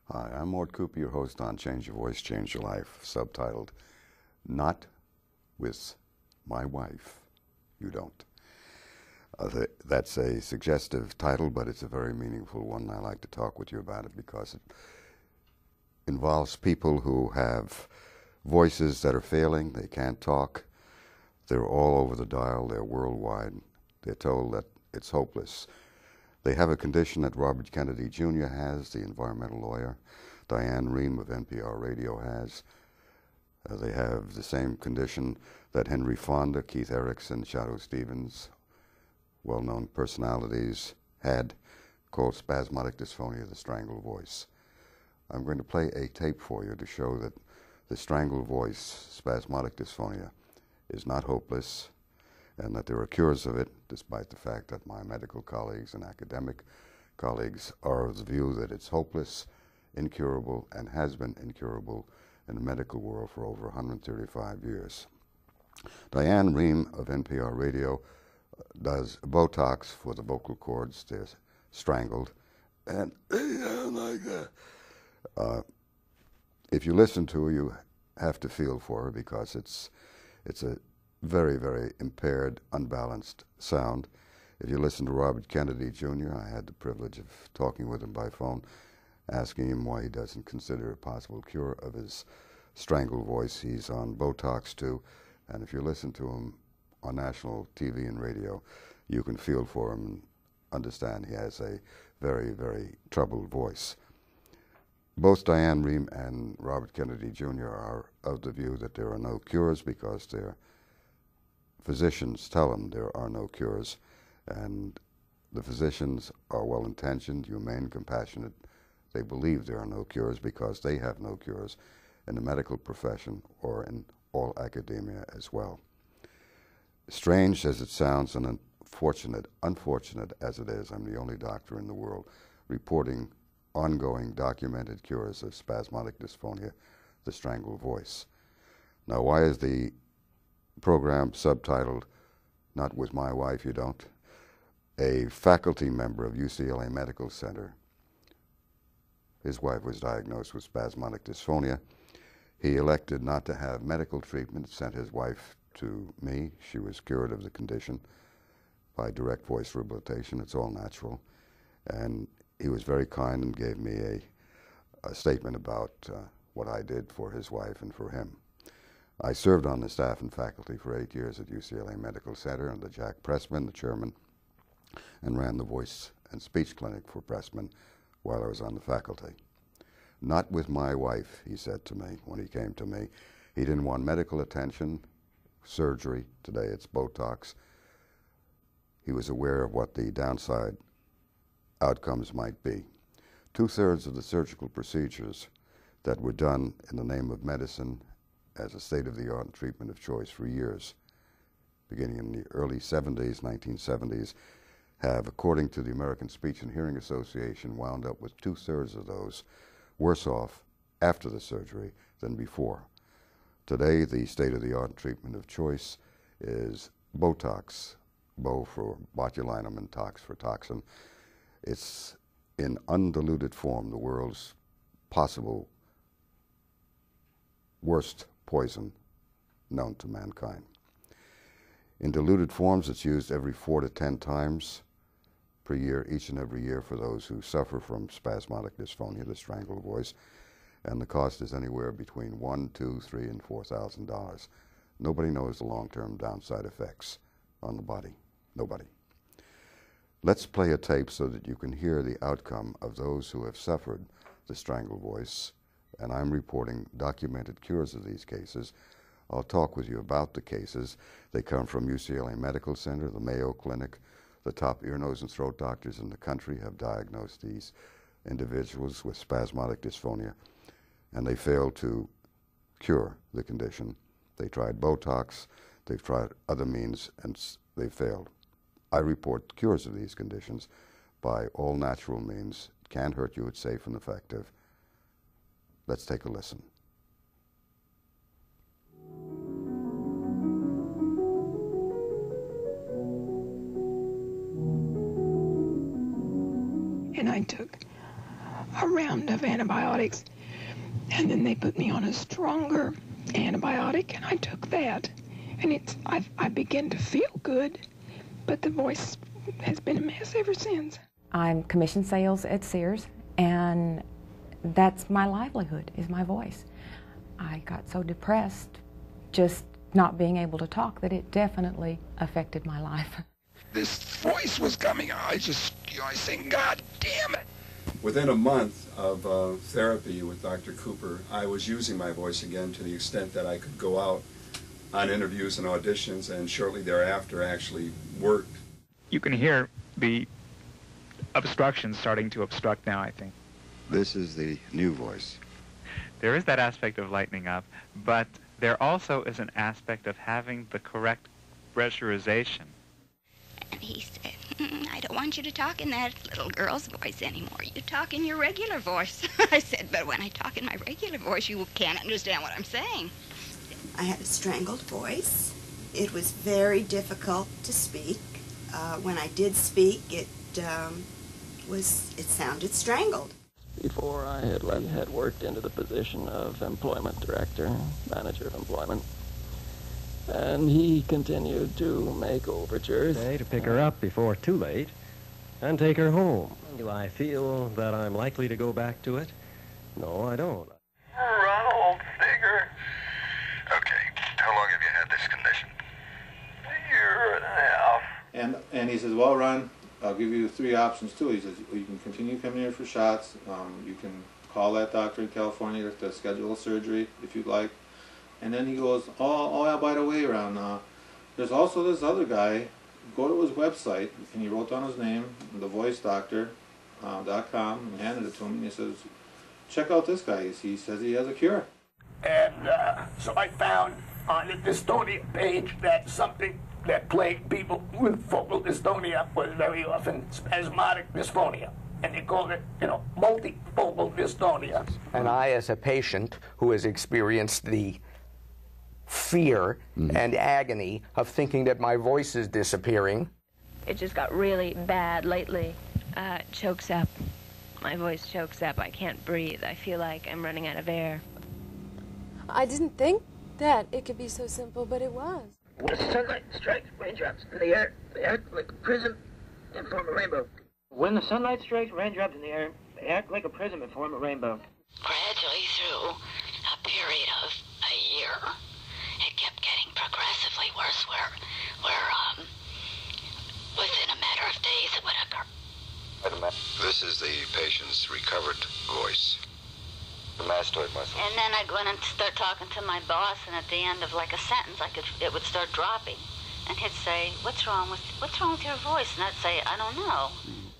Hi, I'm Mort Cooper, your host on Change Your Voice, Change Your Life, subtitled, Not With My Wife, You Don't. That's a suggestive title, but it's a very meaningful one. I like to talk with you about it because it involves people who have voices that are failing. They can't talk. They're all over the dial. They're worldwide. They're told that it's hopeless. They have a condition that Robert Kennedy Jr. has, the environmental lawyer. Diane Rehm of NPR Radio has. They have the same condition that Henry Fonda, Keith Erickson, Shadoe Stevens, well-known personalities, had, called spasmodic dysphonia of the strangled voice. I'm going to play a tape for you to show that the strangled voice, spasmodic dysphonia, is not hopeless, and that there are cures of it, despite the fact that my medical colleagues and academic colleagues are of the view that it's hopeless, incurable, and has been incurable in the medical world for over 135 years. Diane Rehm of NPR Radio does Botox for the vocal cords. They're strangled, and like that. If you listen to her, you have to feel for her because it's a very, very impaired, unbalanced sound. If you listen to Robert Kennedy Jr., I had the privilege of talking with him by phone, asking him why he doesn't consider a possible cure of his strangled voice. He's on Botox too, and if you listen to him on national TV and radio, you can feel for him and understand he has a very, very troubled voice. Both Diane Rehm and Robert Kennedy Jr. are of the view that there are no cures because their physicians tell them there are no cures, and the physicians are well-intentioned, humane, compassionate. They believe there are no cures because they have no cures in the medical profession or in all academia as well. Strange as it sounds and unfortunate as it is, I'm the only doctor in the world reporting ongoing documented cures of spasmodic dysphonia, the strangled voice. Now, why is the program subtitled, Not With My Wife, You Don't? A faculty member of UCLA Medical Center, his wife was diagnosed with spasmodic dysphonia. He elected not to have medical treatment, sent his wife to me. She was cured of the condition by direct voice rehabilitation. It's all natural. And he was very kind and gave me a statement about what I did for his wife and for him. I served on the staff and faculty for 8 years at UCLA Medical Center under Jack Pressman, the chairman, and ran the voice and speech clinic for Pressman while I was on the faculty. Not with my wife, he said to me when he came to me. He didn't want medical attention, surgery. Today it's Botox. He was aware of what the downside outcomes might be. 2/3 of the surgical procedures that were done in the name of medicine as a state-of-the-art treatment of choice for years, beginning in the early 70s, 1970s, have, according to the American Speech and Hearing Association, wound up with 2/3 of those worse off after the surgery than before. Today, the state-of-the-art treatment of choice is Botox, Bo for botulinum and tox for toxin. It's in undiluted form the world's possible worst poison known to mankind. In diluted forms, it's used every 4 to 10 times per year, each and every year, for those who suffer from spasmodic dysphonia, the strangled voice, and the cost is anywhere between $1,000, $2,000, $3,000, and $4,000. Nobody knows the long-term downside effects on the body. Nobody. Let's play a tape so that you can hear the outcome of those who have suffered the strangled voice and I'm reporting documented cures of these cases. I'll talk with you about the cases. They come from UCLA Medical Center, the Mayo Clinic. The top ear, nose, and throat doctors in the country have diagnosed these individuals with spasmodic dysphonia, and they failed to cure the condition. They tried Botox, they've tried other means, and they failed. I report cures of these conditions by all natural means. It can't hurt you, it's safe and effective. Let's take a listen. And I took a round of antibiotics, and then they put me on a stronger antibiotic, and I took that. And I began to feel good, but the voice has been a mess ever since. I'm commission sales at Sears, and that's my livelihood, is my voice. I got so depressed just not being able to talk that it definitely affected my life. This voice was coming out. I saying, God damn it. Within a month of therapy with Dr. Cooper, I was using my voice again to the extent that I could go out on interviews and auditions, and shortly thereafter actually worked. You can hear the obstruction starting to obstruct now, I think. This is the new voice. There is that aspect of lightening up, but there also is an aspect of having the correct pressurization. And he said, I don't want you to talk in that little girl's voice anymore. You talk in your regular voice. I said, but when I talk in my regular voice, you can't understand what I'm saying. I had a strangled voice. It was very difficult to speak. When I did speak, it sounded strangled. Before I had worked into the position of employment director, manager of employment. And he continued to make overtures. To pick her up before too late and take her home. Do I feel that I'm likely to go back to it? No, I don't. Ronald Figure. Okay, how long have you had this condition? A year and a half. And he says, well, Ron, I'll give you 3 options too. He says, you can continue coming here for shots. You can call that doctor in California to schedule a surgery if you'd like. And then he goes, oh yeah, by the way, Ron, there's also this other guy. Go to his website, and he wrote down his name, thevoicedoctor.com, and handed it to him, and he says, check out this guy. He says he has a cure. And so I found on the dystonia page that something that plagued people with focal dystonia was very often spasmodic dysphonia. And they called it, multifocal dystonia. And I, as a patient who has experienced the fear and agony of thinking that my voice is disappearing. It just got really bad lately. Chokes up. My voice chokes up. I can't breathe. I feel like I'm running out of air. I didn't think that it could be so simple, but it was. When the sunlight strikes raindrops in the air, they act like a prism and form a rainbow. When the sunlight strikes raindrops in the air, they act like a prism and form a rainbow. Gradually through a period of a year, it kept getting progressively worse where within a matter of days it would occur. This is the patient's recovered voice. The mastoid muscle. And then I'd go in and start talking to my boss, and at the end of like a sentence, it would start dropping. And he'd say, what's wrong with your voice? And I'd say, I don't know.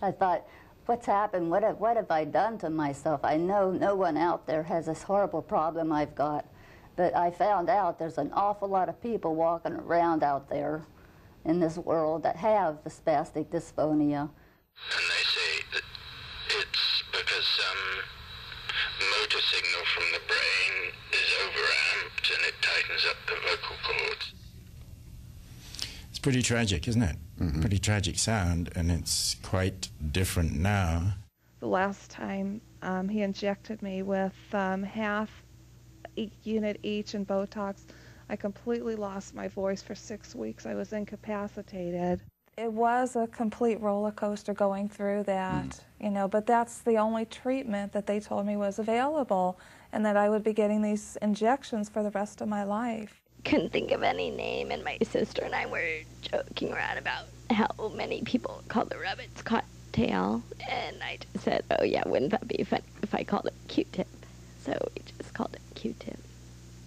I thought, what's happened? What have I done to myself? I know no one out there has this horrible problem I've got. But I found out there's an awful lot of people walking around out there in this world that have the spastic dysphonia. And they say that it's because some motor signal from the brain is overamped and it tightens up the vocal cords. It's pretty tragic, isn't it? Pretty tragic sound, and it's quite different now. The last time he injected me with half unit each in Botox, I completely lost my voice for 6 weeks. I was incapacitated. It was a complete roller coaster going through that, but that's the only treatment that they told me was available, and that I would be getting these injections for the rest of my life. Couldn't think of any name, and my sister and I were joking around about how many people call the rabbit's cocktail, and I just said, oh yeah, wouldn't that be funny if I called it Q-tip? So we just called it Q-tip.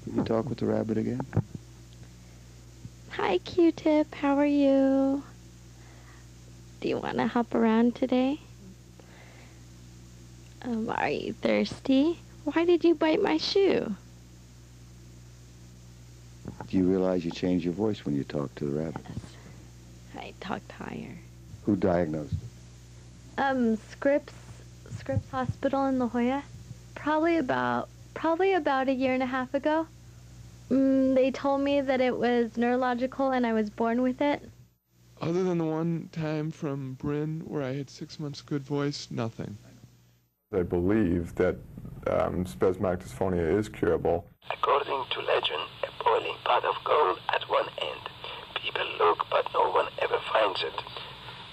Can you talk with the rabbit again? Hi, Q-tip. How are you? Do you want to hop around today? Are you thirsty? Why did you bite my shoe? Do you realize you changed your voice when you talk to the rabbit? Yes. I talked higher. Who diagnosed it? Scripps Hospital in La Jolla. Probably about a year and a half ago. They told me that it was neurological and I was born with it. Other than the one time from Bryn where I had 6 months good voice, nothing. I believe that spasmodic dysphonia is curable. According to legend, a boiling pot of gold at one end. People look, but no one ever finds it.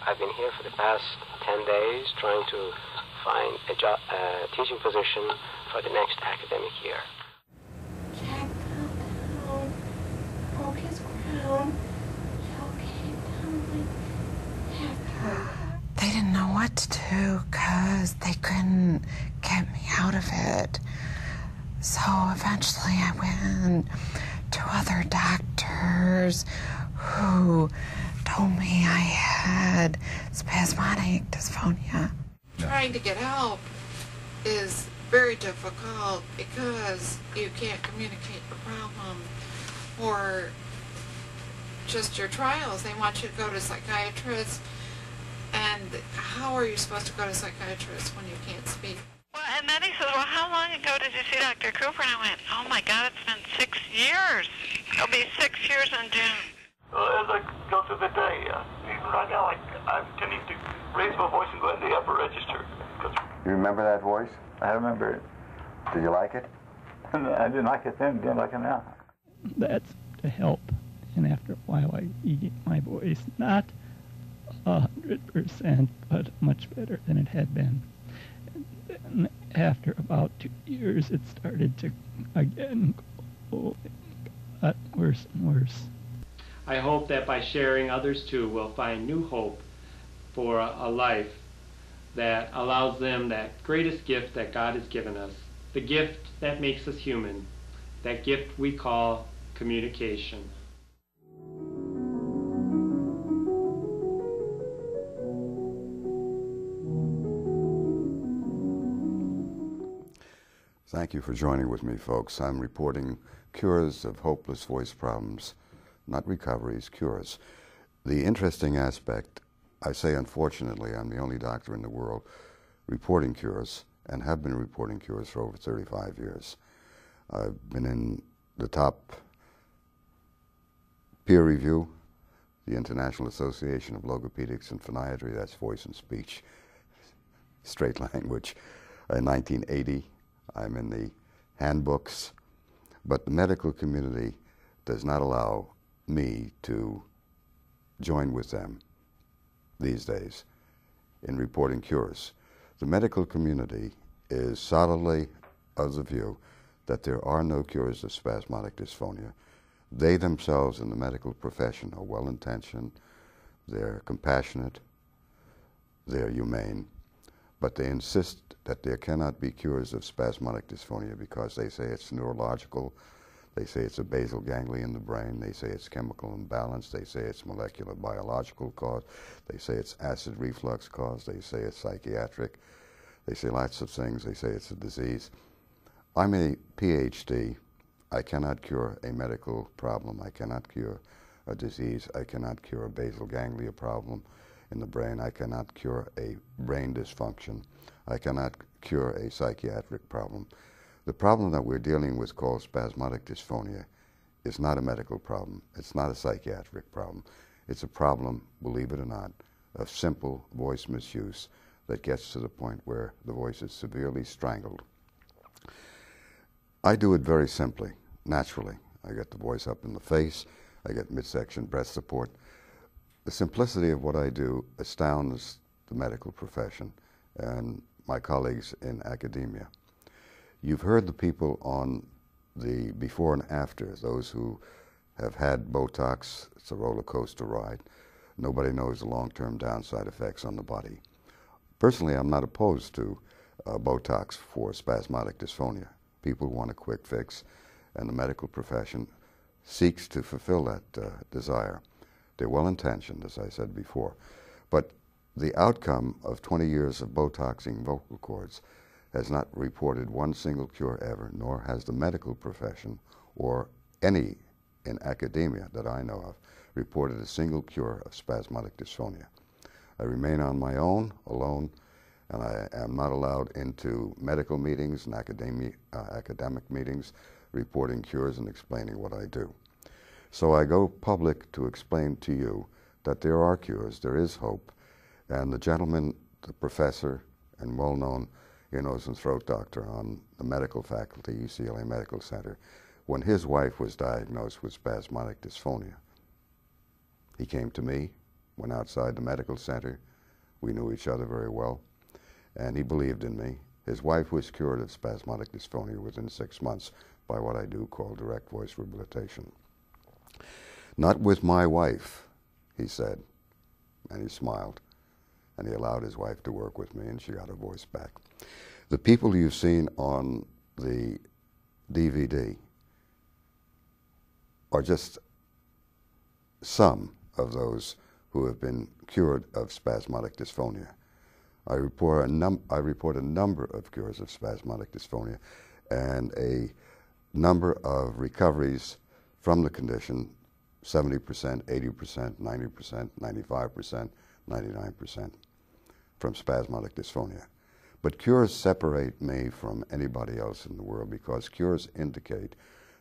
I've been here for the past 10 days trying to find a teaching position for the next academic year. Jack fell down, broke his crown, Joe came down my head. They didn't know what to do because they couldn't get me out of it. So eventually I went to other doctors who told me I had spasmodic dysphonia. Trying to get help is very difficult because you can't communicate your problem or just your trials. They want you to go to psychiatrists, and how are you supposed to go to psychiatrists when you can't speak? Well, and then he says, well, how long ago did you see Dr. Cooper? And I went, oh my God, it's been 6 years. It'll be 6 years in June. Well, as I go through the day, even right now, I'm tending to raise my voice and go in the upper register. You remember that voice? I remember it. Did you like it? I didn't like it then, didn't like it now. That's to help. And after a while, I get my voice not 100%, but much better than it had been. And after about 2 years, it started to again go worse and worse. I hope that by sharing, others too will find new hope for a life that allows them that greatest gift that God has given us, the gift that makes us human, that gift we call communication. Thank you for joining with me, folks. I'm reporting cures of hopeless voice problems, not recoveries, cures. The interesting aspect, I say unfortunately, I'm the only doctor in the world reporting cures and have been reporting cures for over 35 years. I've been in the top peer review, the International Association of Logopedics and Phoniatry, that's voice and speech, straight language, in 1980. I'm in the handbooks, but the medical community does not allow me to join with them these days in reporting cures. The medical community is solidly of the view that there are no cures of spasmodic dysphonia. They themselves in the medical profession are well-intentioned, they're compassionate, they're humane, but they insist that there cannot be cures of spasmodic dysphonia because they say it's neurological, they say it's a basal ganglia in the brain, they say it's chemical imbalance, they say it's molecular biological cause, they say it's acid reflux cause, they say it's psychiatric, they say lots of things, they say it's a disease. I'm a PhD. I cannot cure a medical problem. I cannot cure a disease. I cannot cure a basal ganglia problem in the brain. I cannot cure a brain dysfunction. I cannot cure a psychiatric problem. The problem that we're dealing with called spasmodic dysphonia is not a medical problem. It's not a psychiatric problem. It's a problem, believe it or not, of simple voice misuse that gets to the point where the voice is severely strangled. I do it very simply, naturally. I get the voice up in the face, I get midsection breath support. The simplicity of what I do astounds the medical profession and my colleagues in academia. You've heard the people on the before and after, those who have had Botox. It's a roller coaster ride. Nobody knows the long-term downside effects on the body. Personally, I'm not opposed to Botox for spasmodic dysphonia. People want a quick fix, and the medical profession seeks to fulfill that desire. They're well-intentioned, as I said before, but the outcome of 20 years of Botoxing vocal cords has not reported one single cure ever, nor has the medical profession or any in academia that I know of reported a single cure of spasmodic dysphonia. I remain on my own, alone, and I am not allowed into medical meetings and academic meetings reporting cures and explaining what I do. So I go public to explain to you that there are cures, there is hope, and the gentleman, the professor and well-known ear, nose, and throat doctor on the medical faculty, UCLA Medical Center, when his wife was diagnosed with spasmodic dysphonia, he came to me, went outside the medical center. We knew each other very well, and he believed in me. His wife was cured of spasmodic dysphonia within 6 months by what I do call direct voice rehabilitation. Not with my wife, he said, and he smiled, and he allowed his wife to work with me, and she got her voice back. The people you've seen on the DVD are just some of those who have been cured of spasmodic dysphonia. I report a number of cures of spasmodic dysphonia and a number of recoveries from the condition, 70%, 80%, 90%, 95%, 99% from spasmodic dysphonia. But cures separate me from anybody else in the world because cures indicate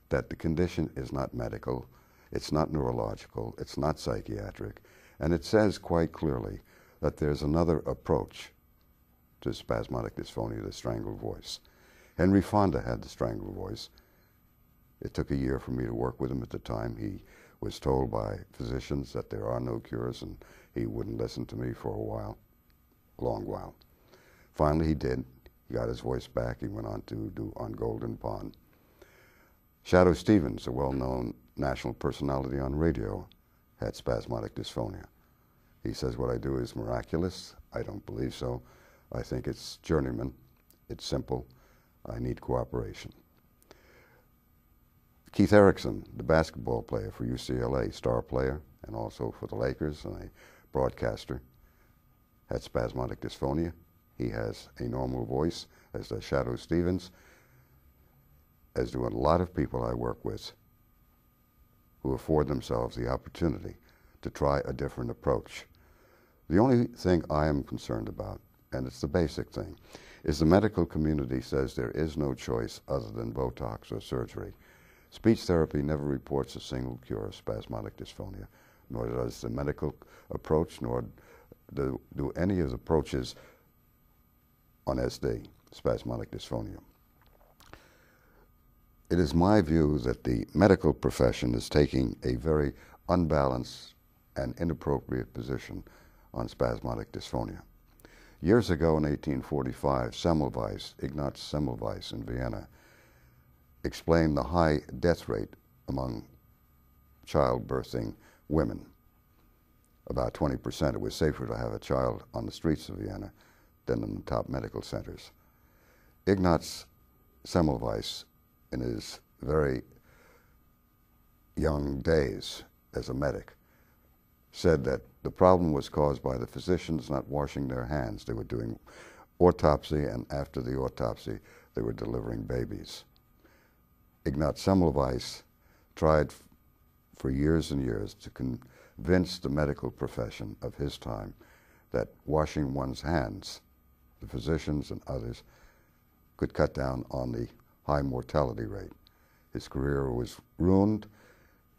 that the condition is not medical, it's not neurological, it's not psychiatric, and it says quite clearly that there's another approach to spasmodic dysphonia, the strangled voice. Henry Fonda had the strangled voice. It took a year for me to work with him at the time. He was told by physicians that there are no cures, and he wouldn't listen to me for a while, a long while. Finally, he did. He got his voice back. He went on to do On Golden Pond. Shadow Stevens, a well-known national personality on radio, had spasmodic dysphonia. He says what I do is miraculous. I don't believe so. I think it's journeyman. It's simple. I need cooperation. Keith Erickson, the basketball player for UCLA, star player, and also for the Lakers, and a broadcaster, had spasmodic dysphonia. He has a normal voice, as does Shadow Stevens, as do a lot of people I work with who afford themselves the opportunity to try a different approach. The only thing I am concerned about, and it's the basic thing, is the medical community says there is no choice other than Botox or surgery. Speech therapy never reports a single cure of spasmodic dysphonia, nor does the medical approach, nor do any of the approaches on SD, spasmodic dysphonia. It is my view that the medical profession is taking a very unbalanced and inappropriate position on spasmodic dysphonia. Years ago in 1845, Semmelweis, Ignaz Semmelweis in Vienna, explained the high death rate among childbirthing women. About 20%. It was safer to have a child on the streets of Vienna than in the top medical centers. Ignaz Semmelweis, in his very young days as a medic, said that the problem was caused by the physicians not washing their hands. They were doing autopsy, and after the autopsy, they were delivering babies. Ignaz Semmelweis tried for years and years to convince the medical profession of his time that washing one's hands, the physicians and others, could cut down on the high mortality rate. His career was ruined.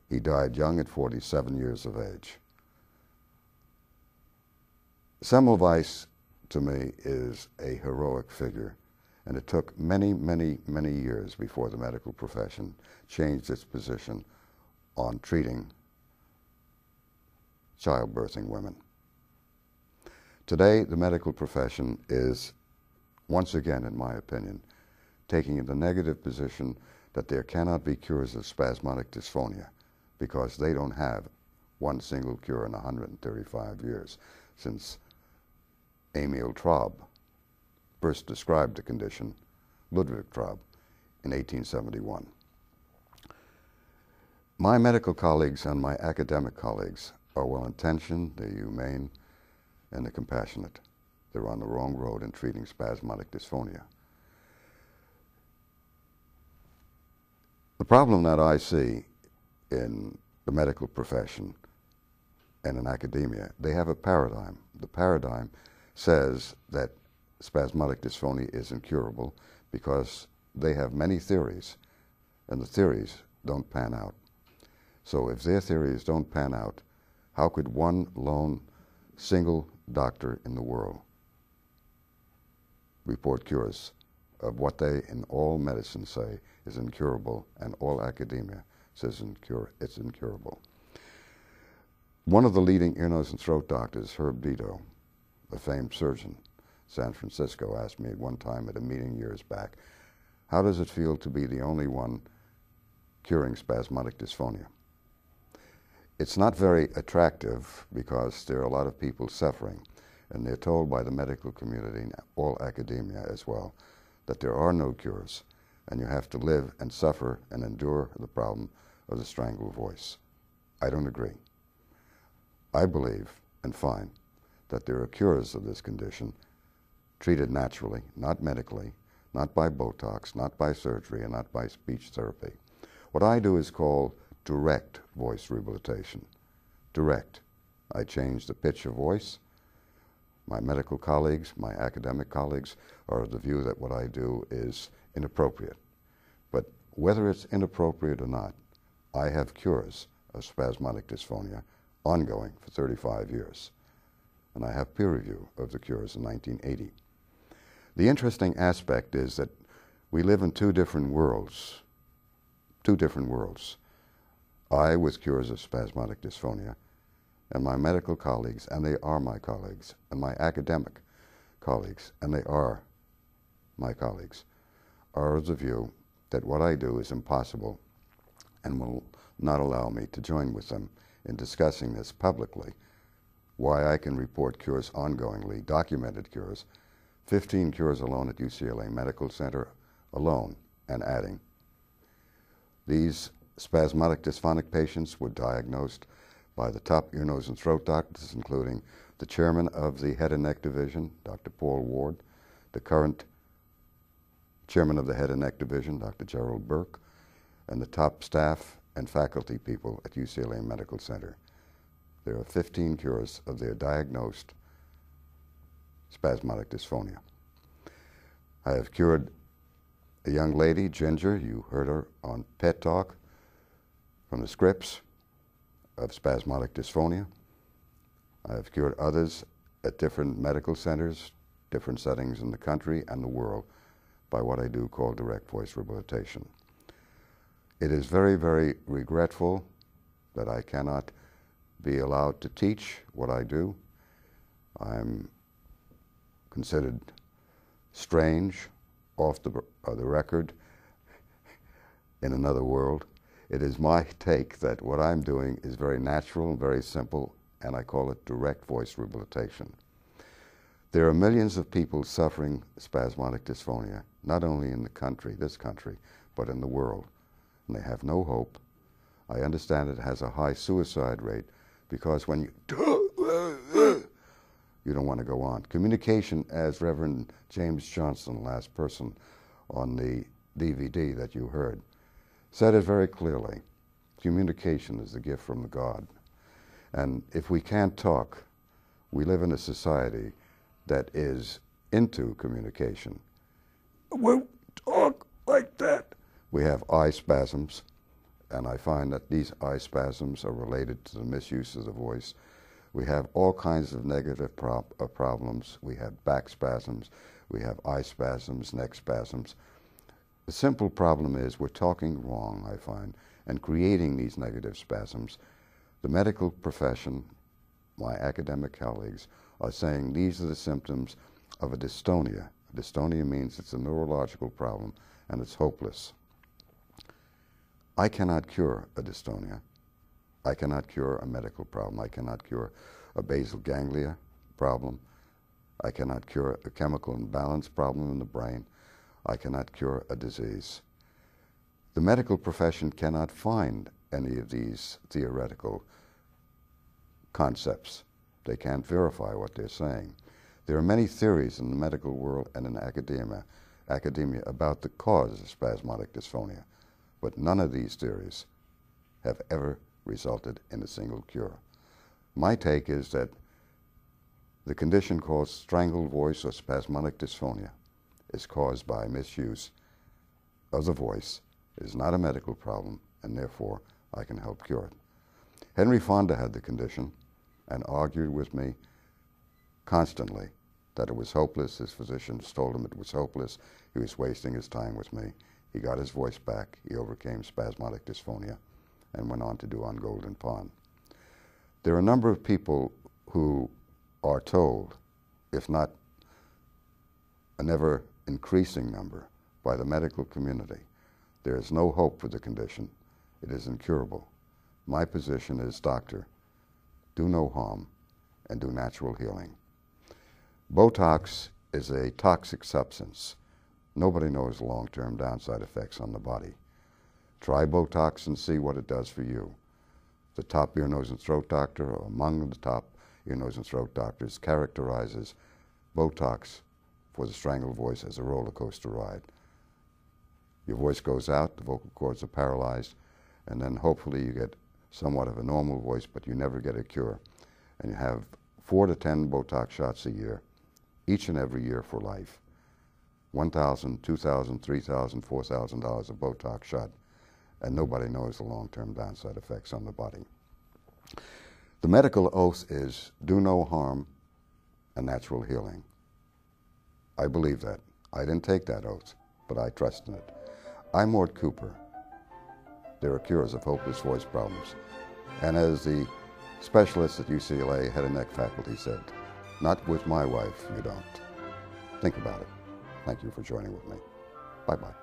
He died young at 47 years of age. Semmelweis, to me, is a heroic figure, and it took many, many, many years before the medical profession changed its position on treating childbirthing women. Today, the medical profession is, once again, in my opinion, taking the negative position that there cannot be cures of spasmodic dysphonia because they don't have one single cure in 135 years since Emil Traub first described the condition, Ludwig Traub, in 1871. My medical colleagues and my academic colleagues are well-intentioned, they're humane, and they're compassionate. They're on the wrong road in treating spasmodic dysphonia. The problem that I see in the medical profession and in academia, they have a paradigm. The paradigm says that spasmodic dysphonia is incurable because they have many theories, and the theories don't pan out. So if their theories don't pan out, how could one lone single doctor in the world report cures of what they in all medicine say is incurable and all academia says it's incurable? One of the leading ear, nose, and throat doctors, Herb Dito, a famed surgeon, San Francisco, asked me at one time at a meeting years back, how does it feel to be the only one curing spasmodic dysphonia? It's not very attractive because there are a lot of people suffering, and they're told by the medical community, all academia as well, that there are no cures, and you have to live and suffer and endure the problem of the strangled voice. I don't agree. I believe and find that there are cures of this condition treated naturally, not medically, not by Botox, not by surgery, and not by speech therapy. What I do is called direct voice rehabilitation. Direct. I change the pitch of voice. My medical colleagues, my academic colleagues are of the view that what I do is inappropriate. But whether it's inappropriate or not, I have cures of spasmodic dysphonia ongoing for 35 years. And I have peer review of the cures in 1980. The interesting aspect is that we live in two different worlds. Two different worlds. I with cures of spasmodic dysphonia, and my medical colleagues, and they are my colleagues, and my academic colleagues, and they are my colleagues, are of the view that what I do is impossible and will not allow me to join with them in discussing this publicly, why I can report cures ongoingly, documented cures, 15 cures alone at UCLA Medical Center alone, and adding. These spasmodic dysphonic patients were diagnosed by the top ear, nose, and throat doctors, including the chairman of the Head and Neck Division, Dr. Paul Ward, the current chairman of the Head and Neck Division, Dr. Gerald Burke, and the top staff and faculty people at UCLA Medical Center. There are 15 cures of their diagnosed spasmodic dysphonia. I have cured a young lady, Ginger, you heard her on Pet Talk, from the scripts of spasmodic dysphonia. I have cured others at different medical centers, different settings in the country and the world by what I do called direct voice rehabilitation. It is very, very regretful that I cannot be allowed to teach what I do. I'm considered strange, off the record, in another world. It is my take that what I'm doing is very natural and very simple, and I call it direct voice rehabilitation. There are millions of people suffering spasmodic dysphonia, not only in the country, this country, but in the world, and they have no hope. I understand it has a high suicide rate because when you don't want to go on. Communication, as Reverend James Johnson, last person on the DVD that you heard, said it very clearly. Communication is a gift from God. And if we can't talk, we live in a society that is into communication. Won't talk like that. We have eye spasms, and I find that these eye spasms are related to the misuse of the voice. We have all kinds of negative problems. We have back spasms, we have eye spasms, neck spasms. The simple problem is we're talking wrong, I find, and creating these negative spasms. The medical profession, my academic colleagues, are saying these are the symptoms of a dystonia. Dystonia means it's a neurological problem and it's hopeless. I cannot cure a dystonia. I cannot cure a medical problem. I cannot cure a basal ganglia problem. I cannot cure a chemical imbalance problem in the brain. I cannot cure a disease. The medical profession cannot find any of these theoretical concepts. They can't verify what they're saying. There are many theories in the medical world and in academia about the cause of spasmodic dysphonia, but none of these theories have ever resulted in a single cure. My take is that the condition called strangled voice or spasmodic dysphonia is caused by misuse of the voice. It is not a medical problem, and therefore I can help cure it. Henry Fonda had the condition and argued with me constantly that it was hopeless. His physicians told him it was hopeless. He was wasting his time with me. He got his voice back. He overcame spasmodic dysphonia and went on to do On Golden Pond. There are a number of people who are told, if not an ever-increasing number, by the medical community, there is no hope for the condition. It is incurable. My position is, doctor, do no harm and do natural healing. Botox is a toxic substance. Nobody knows the long-term downside effects on the body. Try Botox and see what it does for you. The top ear, nose, and throat doctor, or among the top ear, nose, and throat doctors, characterizes Botox for the strangled voice as a roller coaster ride. Your voice goes out, the vocal cords are paralyzed, and then hopefully you get somewhat of a normal voice, but you never get a cure. And you have 4 to 10 Botox shots a year, each and every year for life. $1,000, $2,000, $3,000, $4,000 a Botox shot, and nobody knows the long-term downside effects on the body. The medical oath is do no harm and natural healing. I believe that. I didn't take that oath, but I trust in it. I'm Mort Cooper. There are cures of hopeless voice problems. And as the specialist at UCLA head and neck faculty said, not with my wife, you don't. Think about it. Thank you for joining with me. Bye-bye.